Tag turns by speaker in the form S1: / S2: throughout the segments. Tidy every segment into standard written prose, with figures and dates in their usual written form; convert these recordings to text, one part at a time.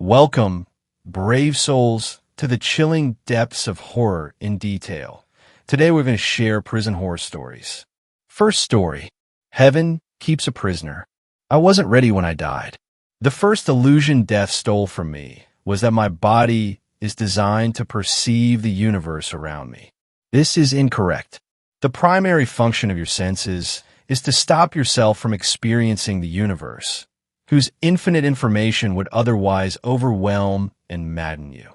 S1: Welcome, brave souls, to the chilling depths of horror in detail. Today we're going to share prison horror stories. First story, Heaven Keeps a Prisoner. I wasn't ready when I died. The first illusion death stole from me was that my body is designed to perceive the universe around me. This is incorrect. The primary function of your senses is to stop yourself from experiencing the universe, whose infinite information would otherwise overwhelm and madden you.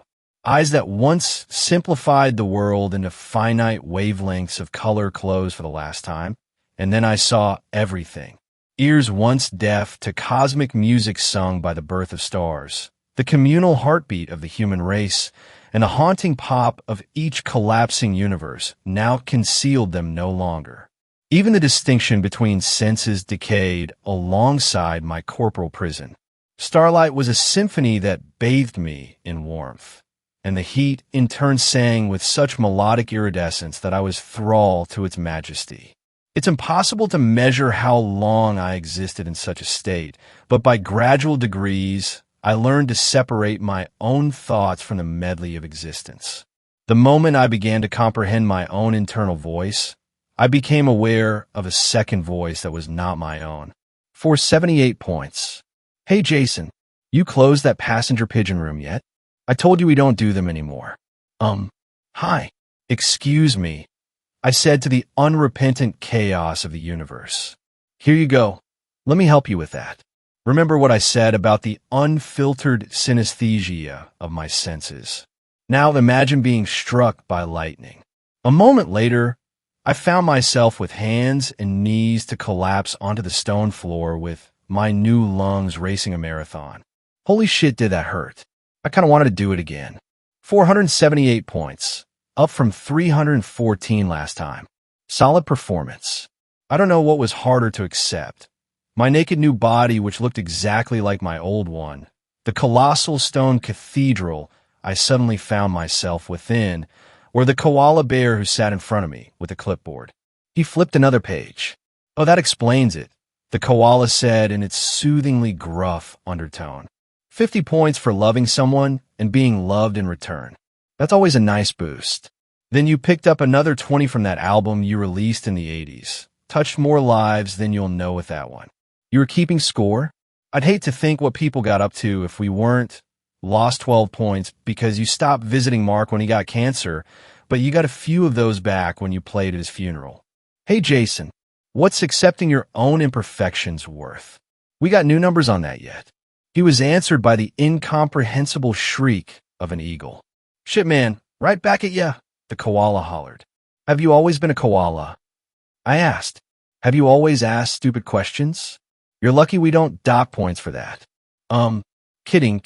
S1: Eyes that once simplified the world into finite wavelengths of color closed for the last time, and then I saw everything. Ears once deaf to cosmic music sung by the birth of stars, the communal heartbeat of the human race, and the haunting pop of each collapsing universe now concealed them no longer. Even the distinction between senses decayed alongside my corporal prison. Starlight was a symphony that bathed me in warmth, and the heat in turn sang with such melodic iridescence that I was thrall to its majesty. It's impossible to measure how long I existed in such a state, but by gradual degrees, I learned to separate my own thoughts from the medley of existence. The moment I began to comprehend my own internal voice, I became aware of a second voice that was not my own. For 78 points. Hey Jason, you closed that passenger pigeon room yet? I told you we don't do them anymore. Hi. Excuse me, I said to the unrepentant chaos of the universe. Here you go. Let me help you with that. Remember what I said about the unfiltered synesthesia of my senses. Now imagine being struck by lightning. A moment later, I found myself with hands and knees to collapse onto the stone floor with my new lungs racing a marathon. Holy shit, did that hurt. I kind of wanted to do it again. 478 points, up from 314 last time. Solid performance. I don't know what was harder to accept. My naked new body, which looked exactly like my old one, the colossal stone cathedral I suddenly found myself within, or the koala bear who sat in front of me with a clipboard. He flipped another page. Oh, that explains it, the koala said in its soothingly gruff undertone. 50 points for loving someone and being loved in return. That's always a nice boost. Then you picked up another 20 from that album you released in the 80s. Touched more lives than you'll know with that one. You were keeping score? I'd hate to think what people got up to if we weren't. Lost 12 points because you stopped visiting Mark when he got cancer, but you got a few of those back when you played at his funeral. Hey Jason, what's accepting your own imperfections worth? We got new numbers on that yet. He was answered by the incomprehensible shriek of an eagle. Shit man, right back at ya, the koala hollered. Have you always been a koala? I asked. Have you always asked stupid questions? You're lucky we don't dock points for that. Kidding.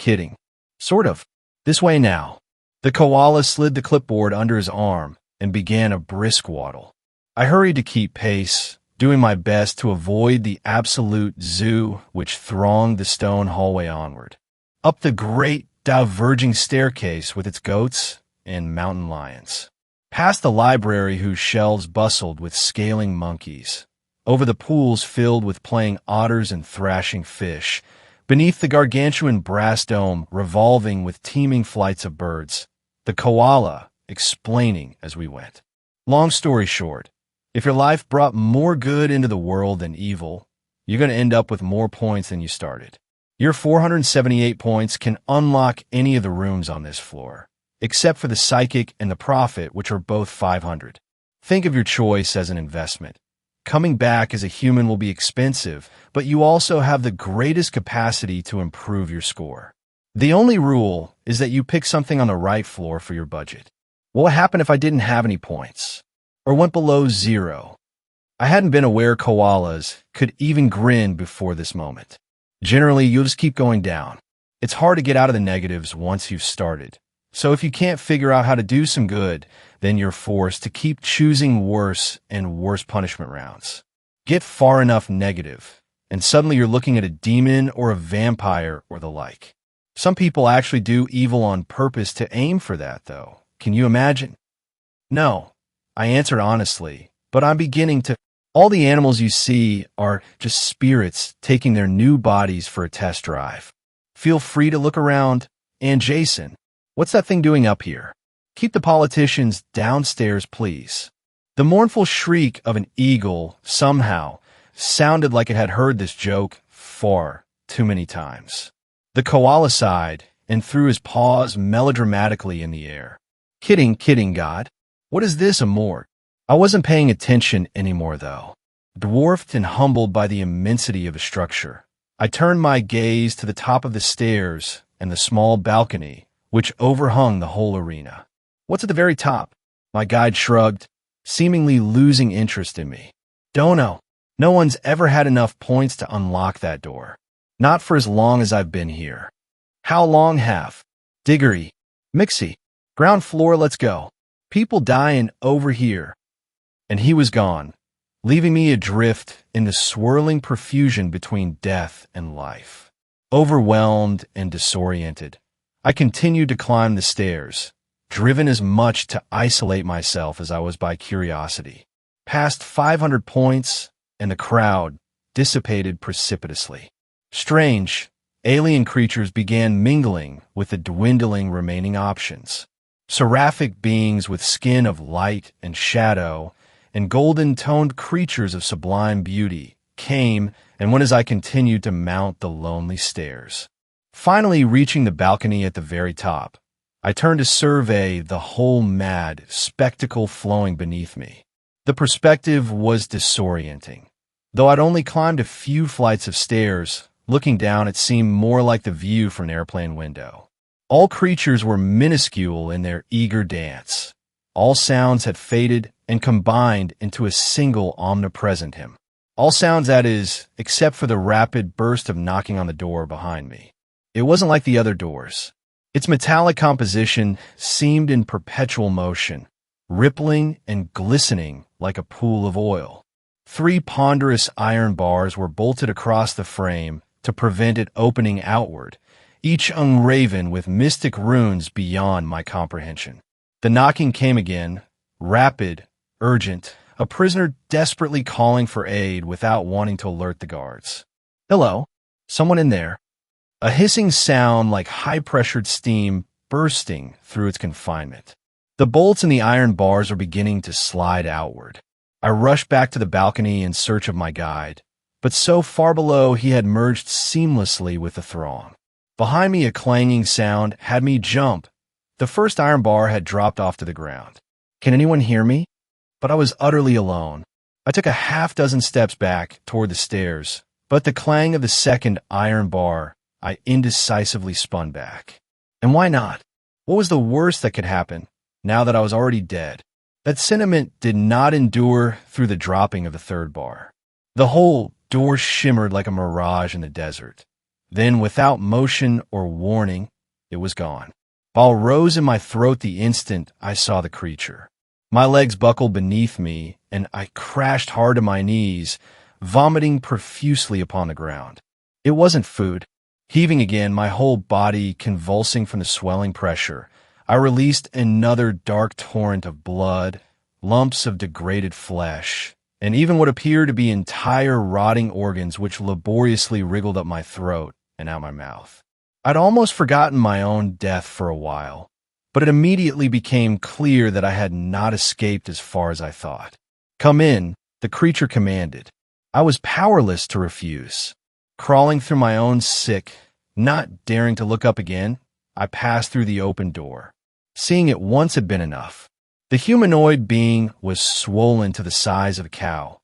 S1: Sort of. This way now. The koala slid the clipboard under his arm and began a brisk waddle. I hurried to keep pace, doing my best to avoid the absolute zoo which thronged the stone hallway onward. Up the great diverging staircase with its goats and mountain lions. Past the library whose shelves bustled with scaling monkeys. Over the pools filled with playing otters and thrashing fish. Beneath the gargantuan brass dome revolving with teeming flights of birds, the koala explaining as we went. Long story short, if your life brought more good into the world than evil, you're going to end up with more points than you started. Your 478 points can unlock any of the rooms on this floor, except for the psychic and the prophet, which are both 500. Think of your choice as an investment. Coming back as a human will be expensive, but you also have the greatest capacity to improve your score. The only rule is that you pick something on the right floor for your budget. What would happen if I didn't have any points? Or went below 0? I hadn't been aware koalas could even grin before this moment. Generally, you'll just keep going down. It's hard to get out of the negatives once you've started. So if you can't figure out how to do some good, then you're forced to keep choosing worse and worse punishment rounds. Get far enough negative, and suddenly you're looking at a demon or a vampire or the like. Some people actually do evil on purpose to aim for that, though. Can you imagine? No, I answered honestly, but I'm beginning to. All the animals you see are just spirits taking their new bodies for a test drive. Feel free to look around. And Jason, what's that thing doing up here? Keep the politicians downstairs, please. The mournful shriek of an eagle somehow sounded like it had heard this joke far too many times. The koala sighed and threw his paws melodramatically in the air. Kidding, kidding, God. What is this, a morgue? I wasn't paying attention anymore, though. Dwarfed and humbled by the immensity of the structure, I turned my gaze to the top of the stairs and the small balcony, which overhung the whole arena. What's at the very top? My guide shrugged, seemingly losing interest in me. Don't know. No one's ever had enough points to unlock that door. Not for as long as I've been here. How long have? Diggory. Mixie. Ground floor, let's go. People dying over here. And he was gone, leaving me adrift in the swirling profusion between death and life. Overwhelmed and disoriented, I continued to climb the stairs, driven as much to isolate myself as I was by curiosity. Past 500 points, and the crowd dissipated precipitously. Strange, alien creatures began mingling with the dwindling remaining options. Seraphic beings with skin of light and shadow, and golden-toned creatures of sublime beauty came and went as I continued to mount the lonely stairs. Finally reaching the balcony at the very top, I turned to survey the whole mad spectacle flowing beneath me. The perspective was disorienting. Though I'd only climbed a few flights of stairs, looking down it seemed more like the view from an airplane window. All creatures were minuscule in their eager dance. All sounds had faded and combined into a single omnipresent hymn. All sounds, that is, except for the rapid burst of knocking on the door behind me. It wasn't like the other doors. Its metallic composition seemed in perpetual motion, rippling and glistening like a pool of oil. 3 ponderous iron bars were bolted across the frame to prevent it opening outward, each engraven with mystic runes beyond my comprehension. The knocking came again, rapid, urgent, a prisoner desperately calling for aid without wanting to alert the guards. Hello? Someone in there? A hissing sound like high-pressured steam bursting through its confinement. The bolts in the iron bars were beginning to slide outward. I rushed back to the balcony in search of my guide, but so far below he had merged seamlessly with the throng. Behind me a clanging sound had me jump. The first iron bar had dropped off to the ground. Can anyone hear me? But I was utterly alone. I took a half-dozen steps back toward the stairs, but at the clang of the second iron bar, I indecisively spun back. And why not? What was the worst that could happen, now that I was already dead? That sentiment did not endure through the dropping of the third bar. The whole door shimmered like a mirage in the desert. Then, without motion or warning, it was gone. Ball rose in my throat the instant I saw the creature. My legs buckled beneath me, and I crashed hard to my knees, vomiting profusely upon the ground. It wasn't food. Heaving again, my whole body convulsing from the swelling pressure, I released another dark torrent of blood, lumps of degraded flesh, and even what appeared to be entire rotting organs which laboriously wriggled up my throat and out my mouth. I'd almost forgotten my own death for a while, but it immediately became clear that I had not escaped as far as I thought. Come in, the creature commanded. I was powerless to refuse. Crawling through my own sick, not daring to look up again, I passed through the open door. Seeing it once had been enough. The humanoid being was swollen to the size of a cow,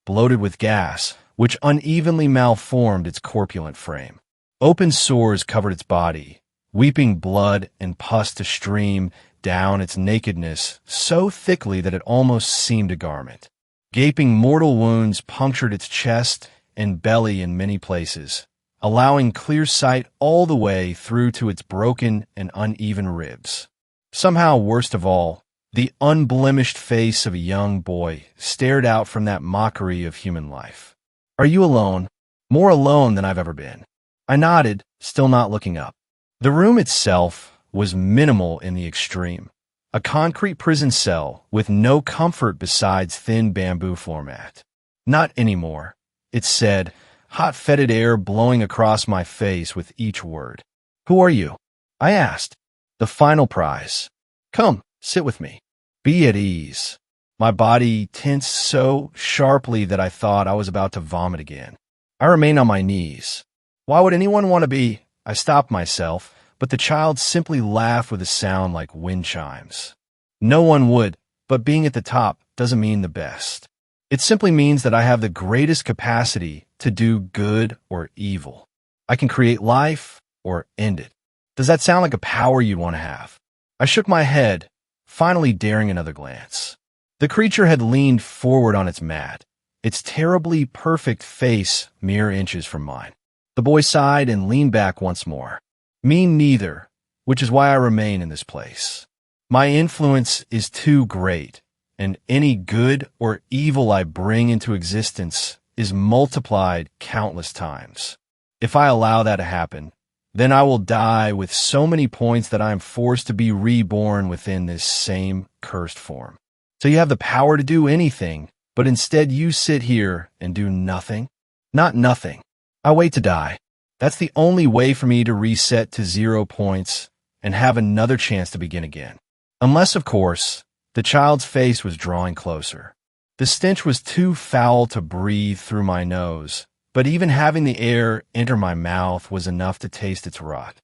S1: bloated with gas, which unevenly malformed its corpulent frame. Open sores covered its body, weeping blood and pus to stream down its nakedness so thickly that it almost seemed a garment. Gaping mortal wounds punctured its chest and belly in many places, allowing clear sight all the way through to its broken and uneven ribs. Somehow, worst of all, the unblemished face of a young boy stared out from that mockery of human life. Are you alone? More alone than I've ever been. I nodded, still not looking up. The room itself was minimal in the extreme. A concrete prison cell with no comfort besides thin bamboo floor mat. Not anymore, it said, hot fetid air blowing across my face with each word. Who are you? I asked. The final prize. Come, sit with me. Be at ease. My body tensed so sharply that I thought I was about to vomit again. I remained on my knees. Why would anyone want to be? I stopped myself, but the child simply laughed with a sound like wind chimes. No one would, but being at the top doesn't mean the best. It simply means that I have the greatest capacity to do good or evil. I can create life or end it. Does that sound like a power you'd want to have? I shook my head, finally daring another glance. The creature had leaned forward on its mat, its terribly perfect face mere inches from mine. The boy sighed and leaned back once more. Me neither, which is why I remain in this place. My influence is too great, and any good or evil I bring into existence is multiplied countless times. If I allow that to happen, then I will die with so many points that I am forced to be reborn within this same cursed form. So you have the power to do anything, but instead you sit here and do nothing? Not nothing. I wait to die. That's the only way for me to reset to 0 points and have another chance to begin again. Unless, of course, the child's face was drawing closer. The stench was too foul to breathe through my nose, but even having the air enter my mouth was enough to taste its rot.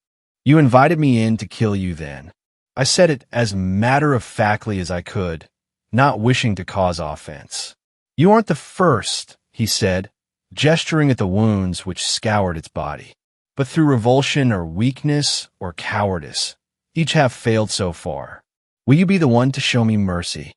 S1: You invited me in to kill you then. I said it as matter-of-factly as I could, not wishing to cause offense. You aren't the first, he said, gesturing at the wounds which scoured its body. But through revulsion or weakness or cowardice, each have failed so far. Will you be the one to show me mercy?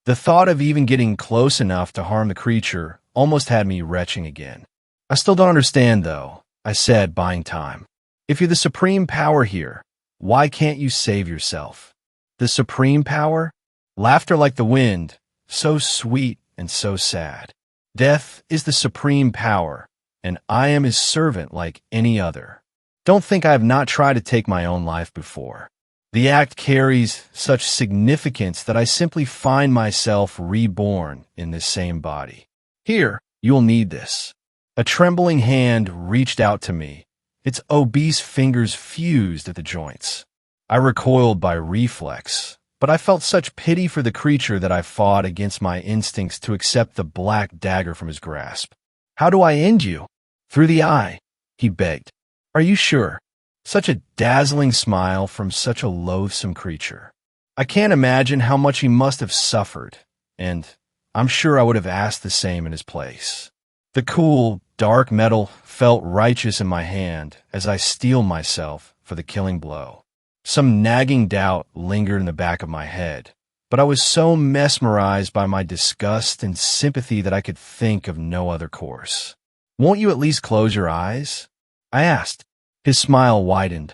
S1: The thought of even getting close enough to harm the creature almost had me retching again. I still don't understand, though, I said, buying time. If you're the supreme power here, why can't you save yourself? The supreme power? Laughter like the wind, so sweet and so sad. Death is the supreme power, and I am his servant like any other. Don't think I have not tried to take my own life before. The act carries such significance that I simply find myself reborn in this same body. Here, you'll need this. A trembling hand reached out to me, its obese fingers fused at the joints. I recoiled by reflex, but I felt such pity for the creature that I fought against my instincts to accept the black dagger from his grasp. How do I end you? Through the eye, he begged. Are you sure? Such a dazzling smile from such a loathsome creature. I can't imagine how much he must have suffered, and I'm sure I would have asked the same in his place. The cool, dark metal felt righteous in my hand as I steeled myself for the killing blow. Some nagging doubt lingered in the back of my head, but I was so mesmerized by my disgust and sympathy that I could think of no other course. Won't you at least close your eyes? I asked. His smile widened,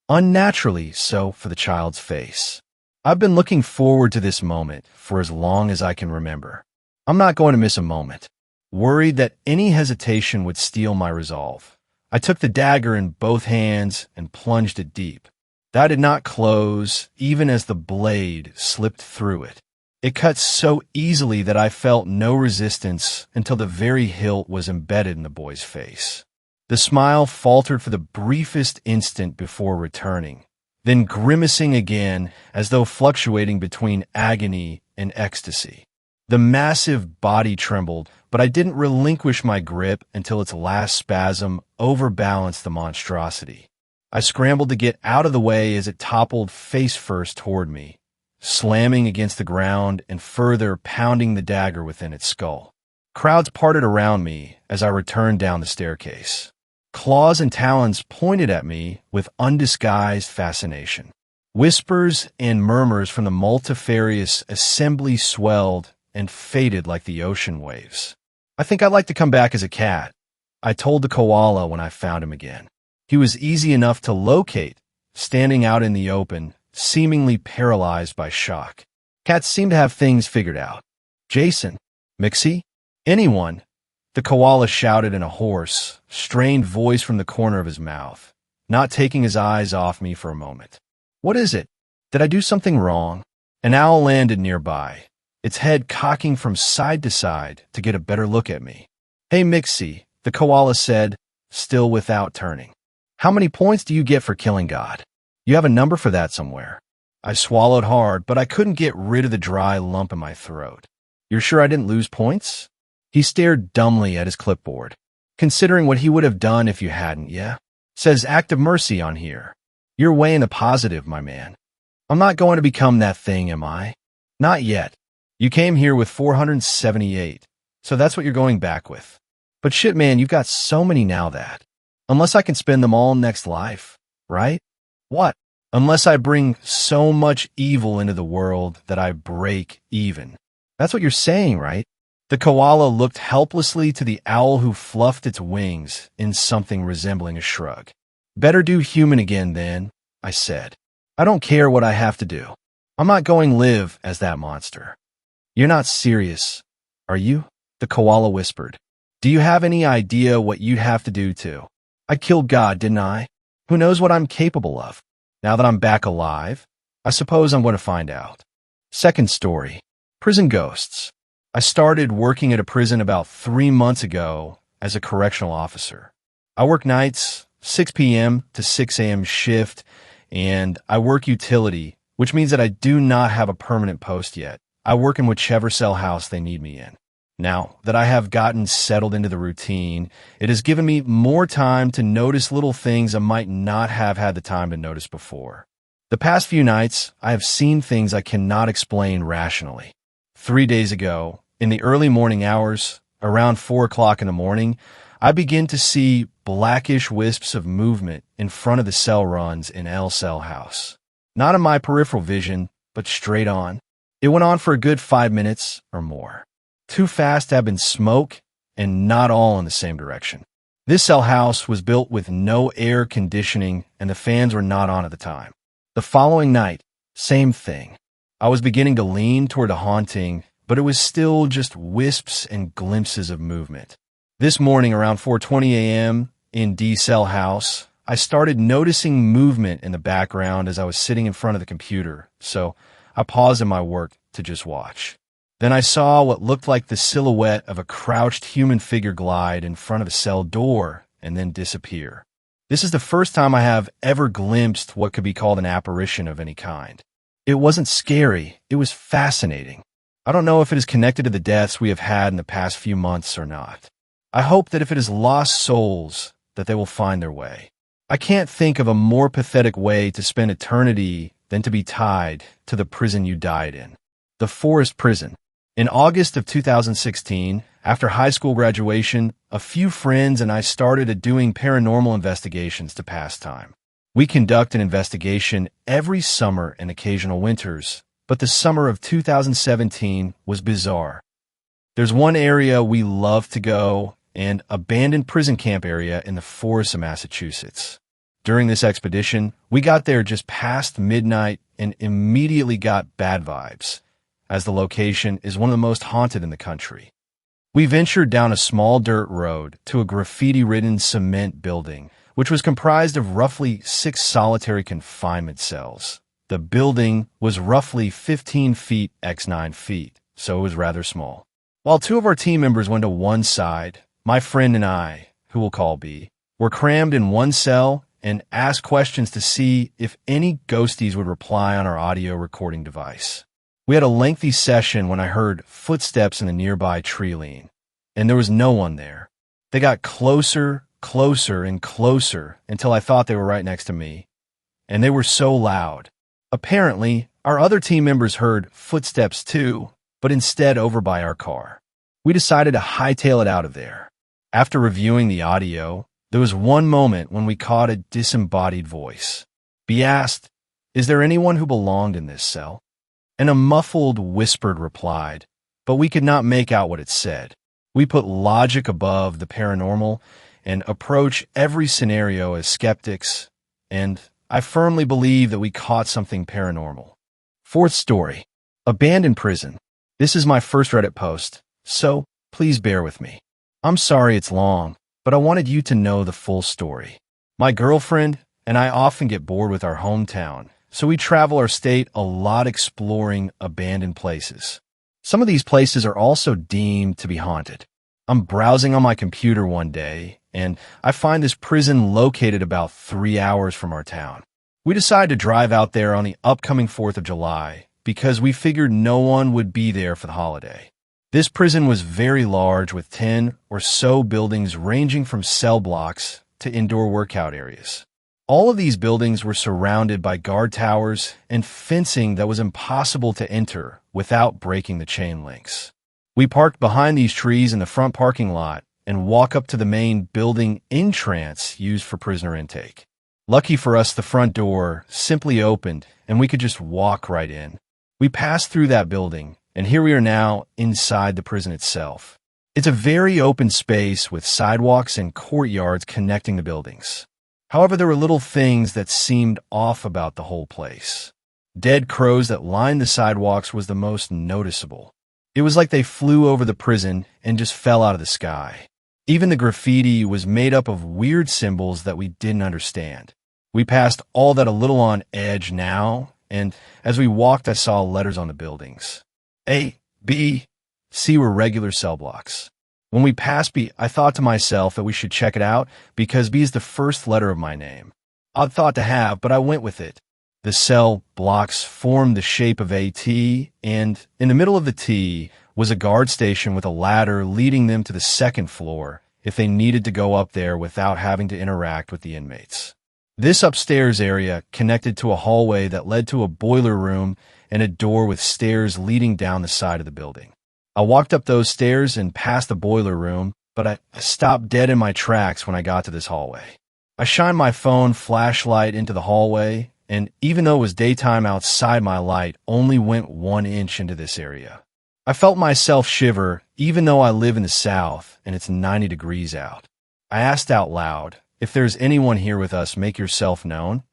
S1: unnaturally so for the child's face. I've been looking forward to this moment for as long as I can remember. I'm not going to miss a moment. Worried that any hesitation would steal my resolve, I took the dagger in both hands and plunged it deep. That did not close, even as the blade slipped through it. It cut so easily that I felt no resistance until the very hilt was embedded in the boy's face. The smile faltered for the briefest instant before returning, then grimacing again as though fluctuating between agony and ecstasy. The massive body trembled, but I didn't relinquish my grip until its last spasm overbalanced the monstrosity. I scrambled to get out of the way as it toppled face first toward me, slamming against the ground and further pounding the dagger within its skull. Crowds parted around me as I returned down the staircase. Claws and talons pointed at me with undisguised fascination. Whispers and murmurs from the multifarious assembly swelled and faded like the ocean waves. I think I'd like to come back as a cat, I told the koala when I found him again. He was easy enough to locate, standing out in the open, seemingly paralyzed by shock. Cats seem to have things figured out. Jason, Mixie, anyone, the koala shouted in a hoarse, strained voice from the corner of his mouth, not taking his eyes off me for a moment. What is it? Did I do something wrong? An owl landed nearby, its head cocking from side to side to get a better look at me. Hey, Mixie, the koala said, still without turning. How many points do you get for killing God? You have a number for that somewhere. I swallowed hard, but I couldn't get rid of the dry lump in my throat. You're sure I didn't lose points? He stared dumbly at his clipboard. Considering what he would have done if you hadn't, yeah? Says act of mercy on here. You're way in the positive, my man. I'm not going to become that thing, am I? Not yet. You came here with 478, so that's what you're going back with. But shit, man, you've got so many now that. Unless I can spend them all next life, right? What? Unless I bring so much evil into the world that I break even. That's what you're saying, right? The koala looked helplessly to the owl who fluffed its wings in something resembling a shrug. Better do human again then, I said. I don't care what I have to do. I'm not going live as that monster. You're not serious, are you? The koala whispered. Do you have any idea what you'd have to do to? I killed God, didn't I? Who knows what I'm capable of? Now that I'm back alive, I suppose I'm going to find out. Second story. Prison ghosts. I started working at a prison about 3 months ago as a correctional officer. I work nights, 6 p.m. to 6 a.m. shift, and I work utility, which means that I do not have a permanent post yet. I work in whichever cell house they need me in. Now that I have gotten settled into the routine, it has given me more time to notice little things I might not have had the time to notice before. The past few nights, I have seen things I cannot explain rationally. 3 days ago, in the early morning hours, around 4 o'clock in the morning, I begin to see blackish wisps of movement in front of the cell runs in L cell house. Not in my peripheral vision, but straight on. It went on for a good 5 minutes or more. Too fast to have been smoke, and not all in the same direction. This cell house was built with no air conditioning, and the fans were not on at the time. The following night, same thing. I was beginning to lean toward a haunting, but it was still just wisps and glimpses of movement. This morning, around 4:20 a.m., in D cell house, I started noticing movement in the background as I was sitting in front of the computer, so I paused in my work to just watch. Then I saw what looked like the silhouette of a crouched human figure glide in front of a cell door and then disappear. This is the first time I have ever glimpsed what could be called an apparition of any kind. It wasn't scary, it was fascinating. I don't know if it is connected to the deaths we have had in the past few months or not. I hope that if it is lost souls, that they will find their way. I can't think of a more pathetic way to spend eternity than to be tied to the prison you died in. The forest prison. In August of 2016, after high school graduation, a few friends and I started doing paranormal investigations to pass time. We conduct an investigation every summer and occasional winters, but the summer of 2017 was bizarre. There's one area we love to go, an abandoned prison camp area in the forests of Massachusetts. During this expedition, we got there just past midnight and immediately got bad vibes, as the location is one of the most haunted in the country. We ventured down a small dirt road to a graffiti-ridden cement building, which was comprised of roughly 6 solitary confinement cells. The building was roughly 15 feet x 9 feet, so it was rather small. While 2 of our team members went to one side, my friend and I, who we'll call B, were crammed in one cell and asked questions to see if any ghosties would reply on our audio recording device. We had a lengthy session when I heard footsteps in the nearby tree lean, and there was no one there. They got closer, and closer until I thought they were right next to me, and they were so loud. Apparently, our other team members heard footsteps too, but instead over by our car. We decided to hightail it out of there. After reviewing the audio, there was one moment when we caught a disembodied voice. B asked, "Is there anyone who belonged in this cell?" And a muffled, whispered replied, but we could not make out what it said. We put logic above the paranormal and approach every scenario as skeptics, and I firmly believe that we caught something paranormal. Fourth story. Abandoned prison. This is my first Reddit post, so please bear with me. I'm sorry it's long, but I wanted you to know the full story. My girlfriend and I often get bored with our hometown, so we travel our state a lot exploring abandoned places. Some of these places are also deemed to be haunted. I'm browsing on my computer one day, and I find this prison located about 3 hours from our town. We decided to drive out there on the upcoming 4th of July because we figured no one would be there for the holiday. This prison was very large with 10 or so buildings ranging from cell blocks to indoor workout areas. All of these buildings were surrounded by guard towers and fencing that was impossible to enter without breaking the chain links. We parked behind these trees in the front parking lot and walk up to the main building entrance used for prisoner intake. Lucky for us, the front door simply opened and we could just walk right in. We passed through that building, and here we are now inside the prison itself. It's a very open space with sidewalks and courtyards connecting the buildings. However, there were little things that seemed off about the whole place. Dead crows that lined the sidewalks was the most noticeable. It was like they flew over the prison and just fell out of the sky. Even the graffiti was made up of weird symbols that we didn't understand. We passed all that a little on edge now, and as we walked I saw letters on the buildings. A, B, C were regular cell blocks. When we passed B, I thought to myself that we should check it out because B is the first letter of my name. Odd thought to have, but I went with it. The cell blocks formed the shape of a T, and in the middle of the T was a guard station with a ladder leading them to the second floor if they needed to go up there without having to interact with the inmates. This upstairs area connected to a hallway that led to a boiler room and a door with stairs leading down the side of the building. I walked up those stairs and past the boiler room, but I stopped dead in my tracks when I got to this hallway. I shined my phone flashlight into the hallway, and even though it was daytime outside, my light only went 1 inch into this area. I felt myself shiver, even though I live in the South and it's 90 degrees out. I asked out loud, "If there's anyone here with us, make yourself known."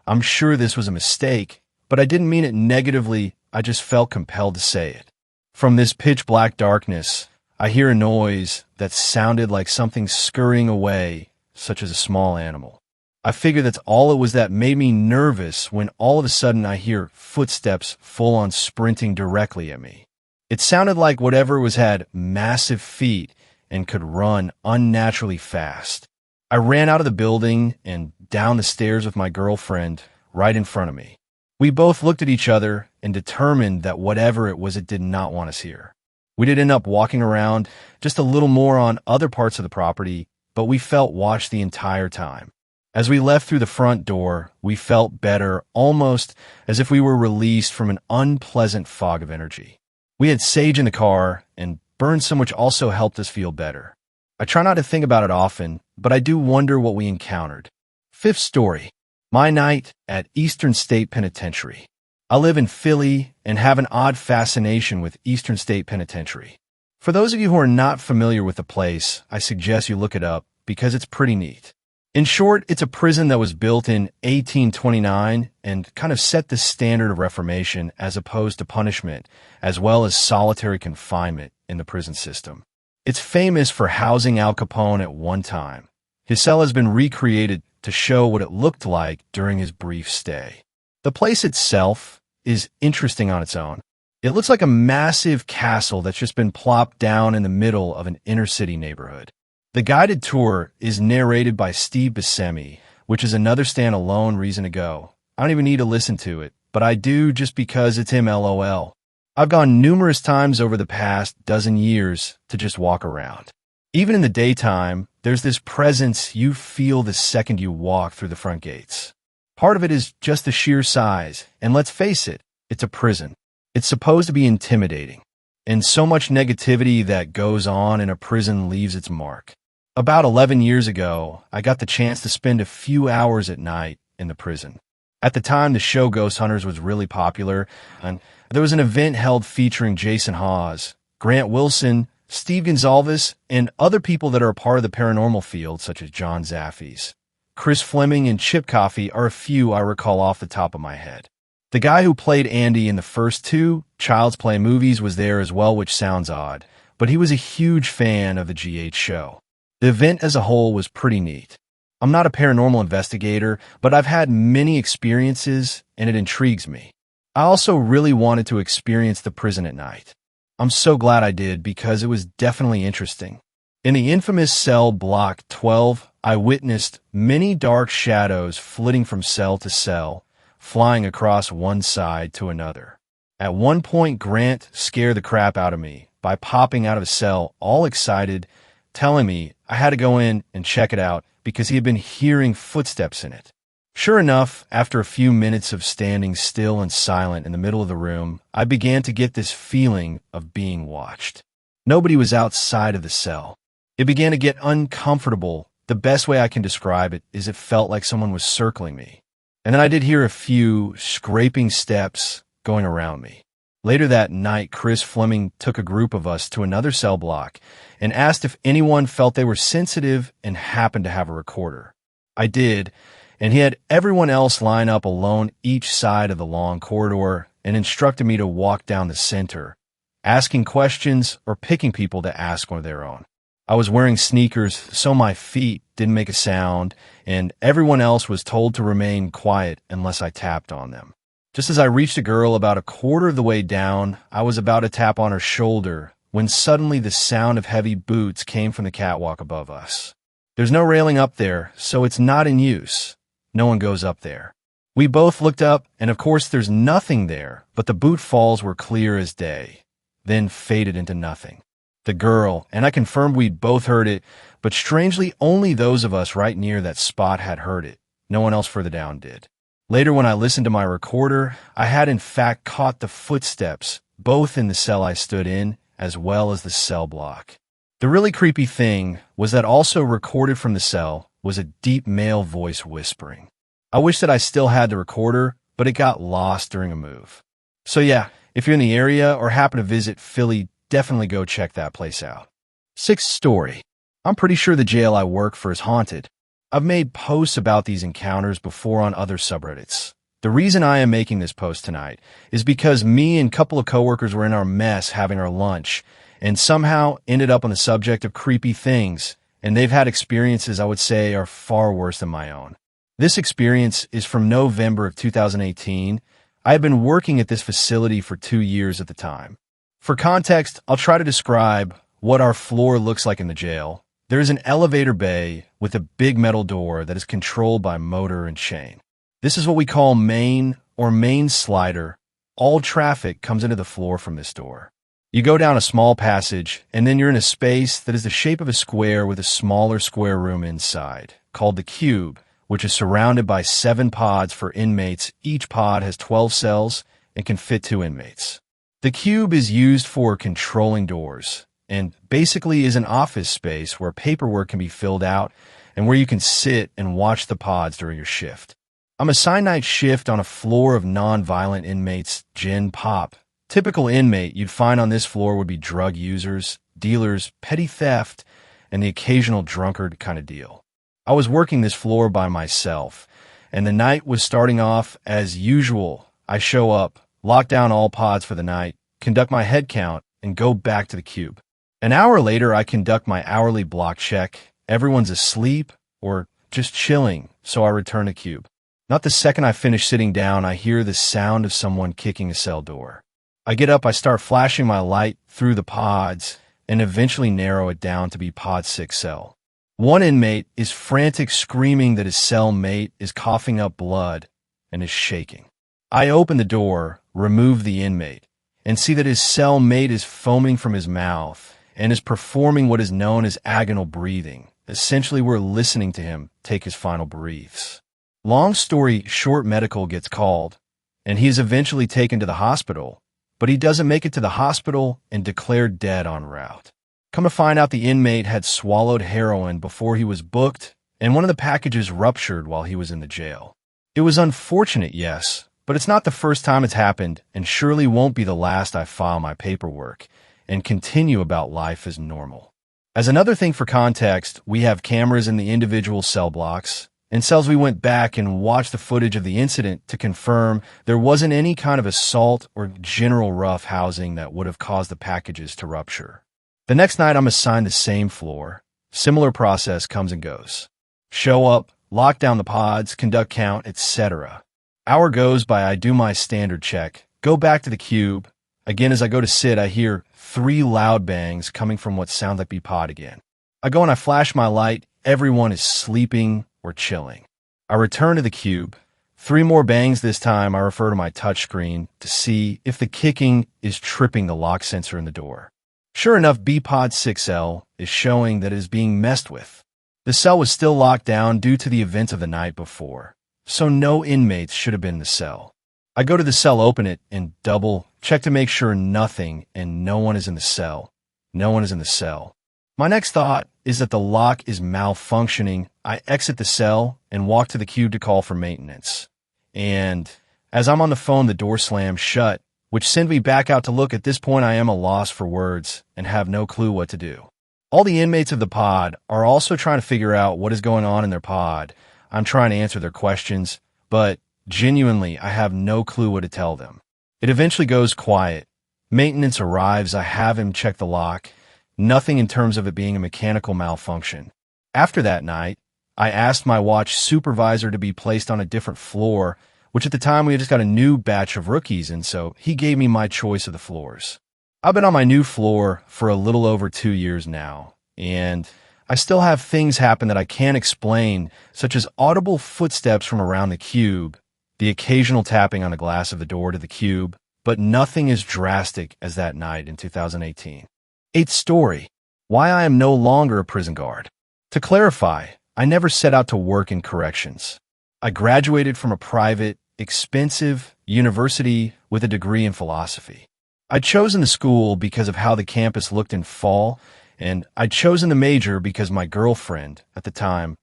S1: I'm sure this was a mistake, but I didn't mean it negatively. I just felt compelled to say it. From this pitch black darkness, I hear a noise that sounded like something scurrying away, such as a small animal. I figure that's all it was that made me nervous when all of a sudden I hear footsteps full on sprinting directly at me. It sounded like whatever was had massive feet and could run unnaturally fast. I ran out of the building and down the stairs with my girlfriend right in front of me. We both looked at each other and determined that whatever it was, it did not want us here. We did end up walking around just a little more on other parts of the property, but we felt watched the entire time. As we left through the front door, we felt better, almost as if we were released from an unpleasant fog of energy. We had sage in the car, and burned some, which also helped us feel better. I try not to think about it often, but I do wonder what we encountered. Fifth story. My night at Eastern State Penitentiary. I live in Philly and have an odd fascination with Eastern State Penitentiary. For those of you who are not familiar with the place, I suggest you look it up because it's pretty neat. In short, it's a prison that was built in 1829 and kind of set the standard of reformation as opposed to punishment, as well as solitary confinement in the prison system. It's famous for housing Al Capone at one time. His cell has been recreated to show what it looked like during his brief stay. The place itself is interesting on its own. It looks like a massive castle that's just been plopped down in the middle of an inner city neighborhood. The guided tour is narrated by Steve Buscemi, which is another stand-alone reason to go. I don't even need to listen to it, but I do just because it's him, LOL. I've gone numerous times over the past dozen years to just walk around. Even in the daytime, there's this presence you feel the second you walk through the front gates. Part of it is just the sheer size, and let's face it, it's a prison. It's supposed to be intimidating, and so much negativity that goes on in a prison leaves its mark. About 11 years ago, I got the chance to spend a few hours at night in the prison. At the time, the show Ghost Hunters was really popular, and there was an event held featuring Jason Hawes, Grant Wilson, Steve Gonzalez, and other people that are a part of the paranormal field, such as John Zaffis. Chris Fleming and Chip Coffey are a few I recall off the top of my head. The guy who played Andy in the first two Child's Play movies was there as well, which sounds odd, but he was a huge fan of the GH show. The event as a whole was pretty neat. I'm not a paranormal investigator, but I've had many experiences, and it intrigues me. I also really wanted to experience the prison at night. I'm so glad I did because it was definitely interesting. In the infamous cell block 12, I witnessed many dark shadows flitting from cell to cell, flying across one side to another. At one point, Grant scared the crap out of me by popping out of his cell all excited, telling me I had to go in and check it out because he had been hearing footsteps in it. Sure enough, after a few minutes of standing still and silent in the middle of the room, I began to get this feeling of being watched. Nobody was outside of the cell. It began to get uncomfortable. The best way I can describe it is it felt like someone was circling me. And then I did hear a few scraping steps going around me. Later that night, Chris Fleming took a group of us to another cell block and asked if anyone felt they were sensitive and happened to have a recorder. I did, and he had everyone else line up alone each side of the long corridor and instructed me to walk down the center, asking questions or picking people to ask on their own. I was wearing sneakers, so my feet didn't make a sound, and everyone else was told to remain quiet unless I tapped on them. Just as I reached a girl about a quarter of the way down, I was about to tap on her shoulder when suddenly the sound of heavy boots came from the catwalk above us. There's no railing up there, so it's not in use. No one goes up there. We both looked up, and of course there's nothing there, but the boot falls were clear as day, then faded into nothing. The girl, and I confirmed we'd both heard it, but strangely only those of us right near that spot had heard it. No one else further down did. Later, when I listened to my recorder, I had in fact caught the footsteps, both in the cell I stood in, as well as the cell block. The really creepy thing was that also recorded from the cell was a deep male voice whispering. I wish that I still had the recorder, but it got lost during a move. So yeah, if you're in the area or happen to visit Philly, definitely go check that place out. Sixth story. I'm pretty sure the jail I work for is haunted. I've made posts about these encounters before on other subreddits. The reason I am making this post tonight is because me and a couple of coworkers were in our mess having our lunch and somehow ended up on the subject of creepy things, and they've had experiences I would say are far worse than my own. This experience is from November of 2018. I had been working at this facility for 2 years at the time. For context, I'll try to describe what our floor looks like in the jail. There is an elevator bay with a big metal door that is controlled by motor and chain. This is what we call main or main slider. All traffic comes into the floor from this door. You go down a small passage, and then you're in a space that is the shape of a square with a smaller square room inside, called the cube, which is surrounded by 7 pods for inmates. Each pod has 12 cells and can fit 2 inmates. The cube is used for controlling doors, and basically is an office space where paperwork can be filled out and where you can sit and watch the pods during your shift. I'm assigned night shift on a floor of non-violent inmates, Gen Pop. Typical inmate you'd find on this floor would be drug users, dealers, petty theft, and the occasional drunkard kind of deal. I was working this floor by myself, and the night was starting off as usual. I show up, lock down all pods for the night, conduct my head count, and go back to the cube. An hour later, I conduct my hourly block check. Everyone's asleep or just chilling, so I return to cube. Not the second I finish sitting down, I hear the sound of someone kicking a cell door. I get up, I start flashing my light through the pods, and eventually narrow it down to be pod 6 cell. One inmate is frantic, screaming that his cell mate is coughing up blood and is shaking. I open the door, remove the inmate, and see that his cell mate is foaming from his mouth and is performing what is known as agonal breathing. Essentially, we're listening to him take his final breaths. Long story short, medical gets called, and he is eventually taken to the hospital, but he doesn't make it to the hospital and declared dead en route. Come to find out, the inmate had swallowed heroin before he was booked, and one of the packages ruptured while he was in the jail. It was unfortunate, yes, but it's not the first time it's happened, and surely won't be the last I file my paperwork and continue about life as normal. As another thing for context, we have cameras in the individual cell blocks. In cells, we went back and watched the footage of the incident to confirm there wasn't any kind of assault or general rough housing that would have caused the packages to rupture. The next night, I'm assigned the same floor. Similar process comes and goes. Show up, lock down the pods, conduct count, etc. Hour goes by, I do my standard check, go back to the cube. Again, as I go to sit, I hear 3 loud bangs coming from what sounds like be pod again. I go and I flash my light. Everyone is sleeping or chilling. I return to the cube, 3 more bangs this time. I refer to my touchscreen to see if the kicking is tripping the lock sensor in the door. Sure enough, B-Pod 6L is showing that it is being messed with. The cell was still locked down due to the events of the night before, so no inmates should have been in the cell. I go to the cell, open it, and double check to make sure nothing and no one is in the cell. No one is in the cell. My next thought is that the lock is malfunctioning. I exit the cell and walk to the cube to call for maintenance. And as I'm on the phone, the door slams shut, which sends me back out to look. At this point, I am a loss for words and have no clue what to do. All the inmates of the pod are also trying to figure out what is going on in their pod. I'm trying to answer their questions, but genuinely, I have no clue what to tell them. It eventually goes quiet. Maintenance arrives. I have him check the lock. Nothing in terms of it being a mechanical malfunction. After that night, I asked my watch supervisor to be placed on a different floor, which at the time we had just got a new batch of rookies, and so he gave me my choice of the floors. I've been on my new floor for a little over 2 years now, and I still have things happen that I can't explain, such as audible footsteps from around the cube, the occasional tapping on the glass of the door to the cube, but nothing as drastic as that night in 2018. 8th story, why I am no longer a prison guard. To clarify, I never set out to work in corrections. I graduated from a private, expensive university with a degree in philosophy. I'd chosen the school because of how the campus looked in fall, and I'd chosen the major because my girlfriend, at the time,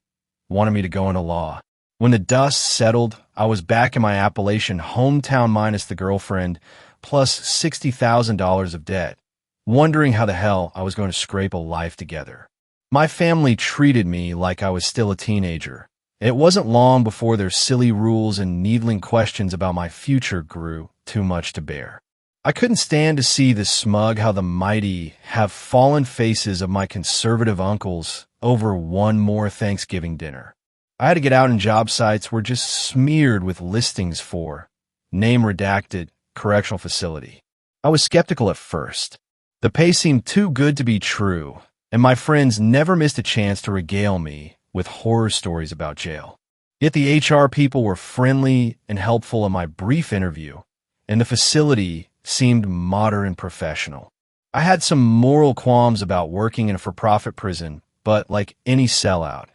S1: wanted me to go into law. When the dust settled, I was back in my Appalachian hometown minus the girlfriend, plus $60,000 of debt, wondering how the hell I was going to scrape a life together. My family treated me like I was still a teenager. It wasn't long before their silly rules and needling questions about my future grew too much to bear. I couldn't stand to see the smug how the mighty have fallen faces of my conservative uncles over one more Thanksgiving dinner. I had to get out, and job sites were just smeared with listings for name redacted correctional facility. I was skeptical at first. The pay seemed too good to be true, and my friends never missed a chance to regale me with horror stories about jail. Yet the HR people were friendly and helpful in my brief interview, and the facility seemed modern and professional. I had some moral qualms about working in a for-profit prison, but like any sellout,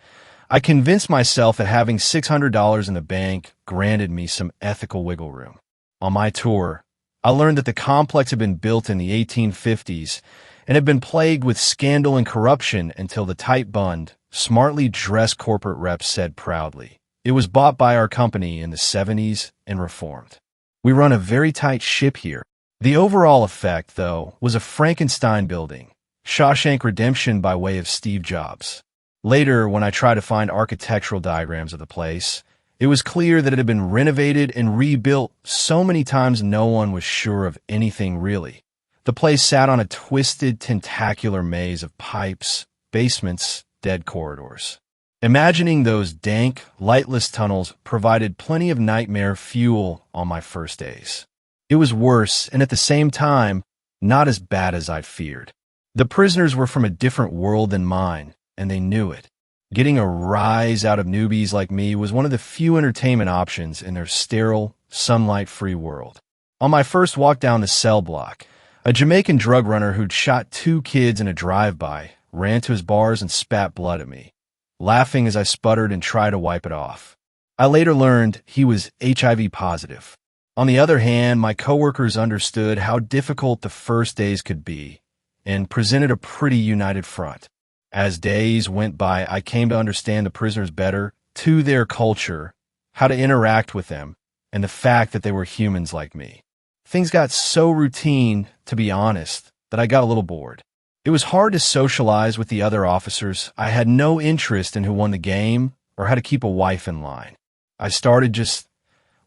S1: I convinced myself that having $600 in the bank granted me some ethical wiggle room. On my tour, I learned that the complex had been built in the 1850s and had been plagued with scandal and corruption until the tight-bunned, smartly dressed corporate reps said proudly, "It was bought by our company in the 70s and reformed. We run a very tight ship here." The overall effect, though, was a Frankenstein building, Shawshank Redemption by way of Steve Jobs. Later, when I tried to find architectural diagrams of the place, it was clear that it had been renovated and rebuilt so many times no one was sure of anything really. The place sat on a twisted, tentacular maze of pipes, basements, dead corridors. Imagining those dank, lightless tunnels provided plenty of nightmare fuel on my first days. It was worse, and at the same time, not as bad as I'd feared. The prisoners were from a different world than mine, and they knew it. Getting a rise out of newbies like me was one of the few entertainment options in their sterile, sunlight-free world. On my first walk down the cell block, a Jamaican drug runner who'd shot 2 kids in a drive-by ran to his bars and spat blood at me, laughing as I sputtered and tried to wipe it off. I later learned he was HIV positive. On the other hand, my coworkers understood how difficult the first days could be and presented a pretty united front. As days went by, I came to understand the prisoners better, to their culture, how to interact with them, and the fact that they were humans like me. Things got so routine, to be honest, that I got a little bored. It was hard to socialize with the other officers. I had no interest in who won the game or how to keep a wife in line. I started just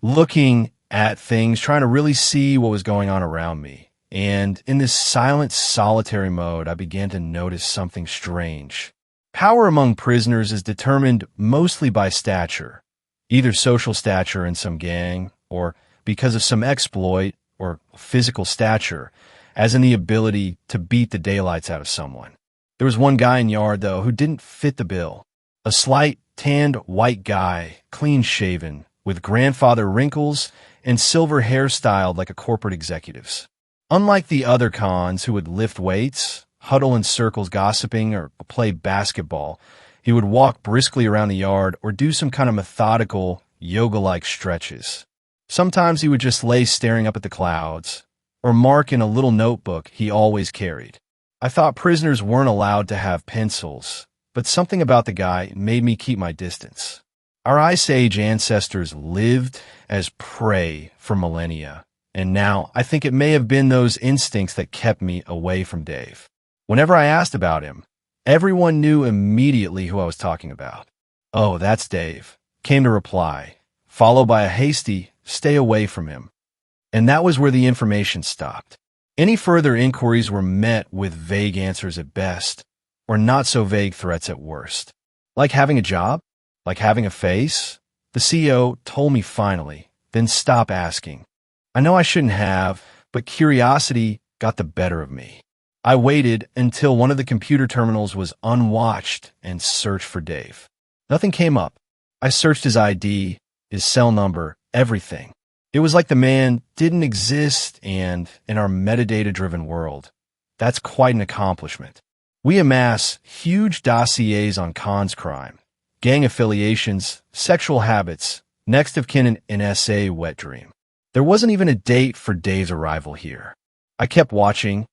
S1: looking at things, trying to really see what was going on around me. And in this silent, solitary mode, I began to notice something strange. Power among prisoners is determined mostly by stature, either social stature in some gang or because of some exploit or physical stature, as in the ability to beat the daylights out of someone. There was one guy in yard, though, who didn't fit the bill. A slight, tanned, white guy, clean-shaven, with grandfather wrinkles and silver hairstyled like a corporate executive's. Unlike the other cons who would lift weights, huddle in circles gossiping, or play basketball, he would walk briskly around the yard or do some kind of methodical, yoga-like stretches. Sometimes he would just lay staring up at the clouds, or mark in a little notebook he always carried. I thought prisoners weren't allowed to have pencils, but something about the guy made me keep my distance. Our Ice Age ancestors lived as prey for millennia, and now I think it may have been those instincts that kept me away from Dave. Whenever I asked about him, everyone knew immediately who I was talking about. "Oh, that's Dave," came the reply, followed by a hasty, "Stay away from him." And that was where the information stopped. Any further inquiries were met with vague answers at best, or not so vague threats at worst. Like having a job? Like having a face? The CEO told me finally, then stop asking. I know I shouldn't have, but curiosity got the better of me. I waited until one of the computer terminals was unwatched and searched for Dave. Nothing came up. I searched his ID, his cell number, everything. It was like the man didn't exist, and in our metadata-driven world, that's quite an accomplishment. We amass huge dossiers on cons crime, gang affiliations, sexual habits, next of kin, and an SA wet dream. There wasn't even a date for Dave's arrival here. I kept watching,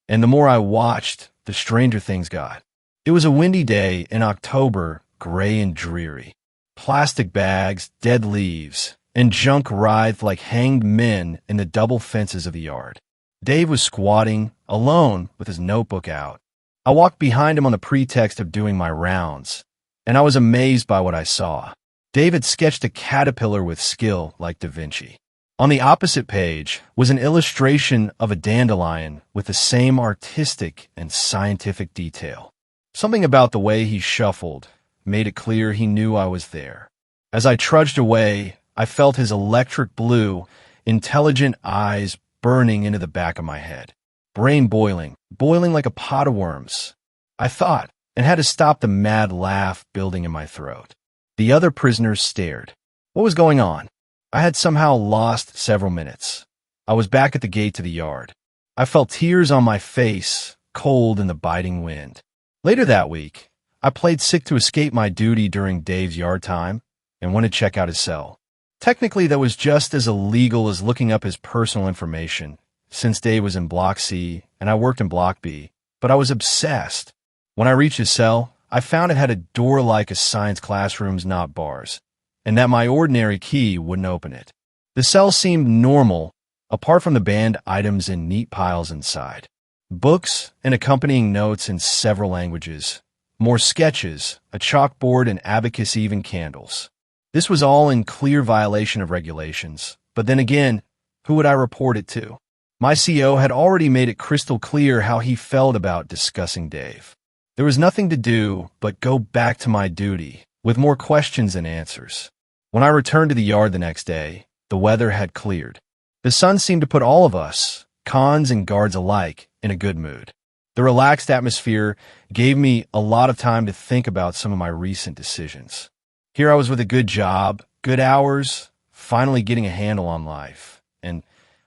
S1: and the more I watched, the stranger things got. It was a windy day in October, gray and dreary. Plastic bags, dead leaves, and junk writhed like hanged men in the double fences of the yard. Dave was squatting, alone, with his notebook out. I walked behind him on the pretext of doing my rounds, and I was amazed by what I saw. Dave had sketched a caterpillar with skill like Da Vinci. On the opposite page was an illustration of a dandelion with the same artistic and scientific detail. Something about the way he shuffled made it clear he knew I was there. As I trudged away, I felt his electric blue, intelligent eyes burning into the back of my head. Brain boiling like a pot of worms. I thought, and had to stop the mad laugh building in my throat. The other prisoners stared. What was going on? I had somehow lost several minutes. I was back at the gate to the yard. I felt tears on my face, cold in the biting wind. Later that week, I played sick to escape my duty during Dave's yard time and went to check out his cell. Technically, that was just as illegal as looking up his personal information, since Dave was in Block C and I worked in Block B, but I was obsessed. When I reached his cell, I found it had a door like a science classroom's, not bars, and that my ordinary key wouldn't open it. The cell seemed normal, apart from the banned items in neat piles inside. Books and accompanying notes in several languages, more sketches, a chalkboard, and abacus, even candles. This was all in clear violation of regulations, but then again, who would I report it to? My CO had already made it crystal clear how he felt about discussing Dave. There was nothing to do but go back to my duty, with more questions than answers. When I returned to the yard the next day, the weather had cleared. The sun seemed to put all of us, cons and guards alike, in a good mood. The relaxed atmosphere gave me a lot of time to think about some of my recent decisions. Here I was with a good job, good hours, finally getting a handle on life, and